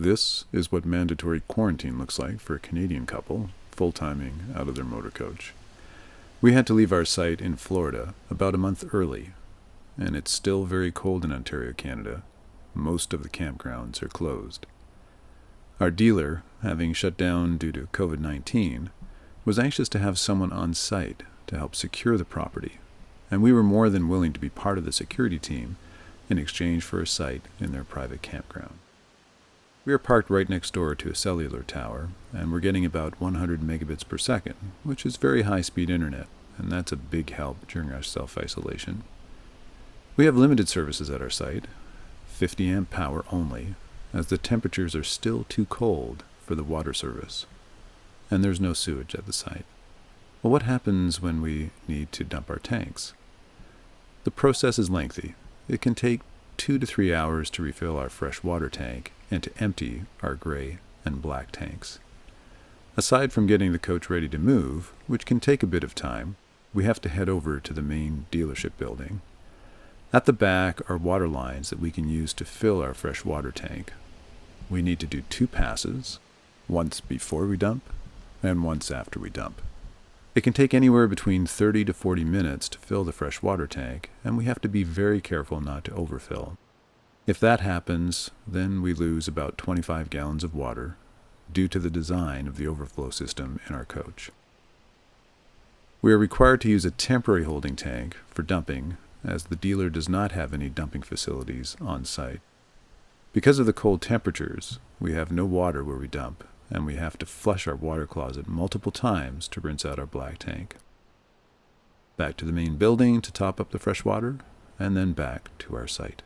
This is what mandatory quarantine looks like for a Canadian couple, full-timing out of their motor coach. We had to leave our site in Florida about a month early, and it's still very cold in Ontario, Canada. Most of the campgrounds are closed. Our dealer, having shut down due to COVID-19, was anxious to have someone on site to help secure the property, and we were more than willing to be part of the security team in exchange for a site in their private campground. We are parked right next door to a cellular tower, and we're getting about 100 megabits per second, which is very high-speed internet, and that's a big help during our self-isolation. We have limited services at our site, 50 amp power only, as the temperatures are still too cold for the water service, and there's no sewage at the site. Well, what happens when we need to dump our tanks? The process is lengthy. It can take 2 to 3 hours to refill our fresh water tank and to empty our gray and black tanks. Aside from getting the coach ready to move, which can take a bit of time, we have to head over to the main dealership building. At the back are water lines that we can use to fill our fresh water tank. We need to do 2 passes, once before we dump and once after we dump. It can take anywhere between 30 to 40 minutes to fill the fresh water tank, and we have to be very careful not to overfill. If that happens, then we lose about 25 gallons of water due to the design of the overflow system in our coach. We are required to use a temporary holding tank for dumping, as the dealer does not have any dumping facilities on site. Because of the cold temperatures, we have no water where we dump, and we have to flush our water closet multiple times to rinse out our black tank. Back to the main building to top up the fresh water, and then back to our site.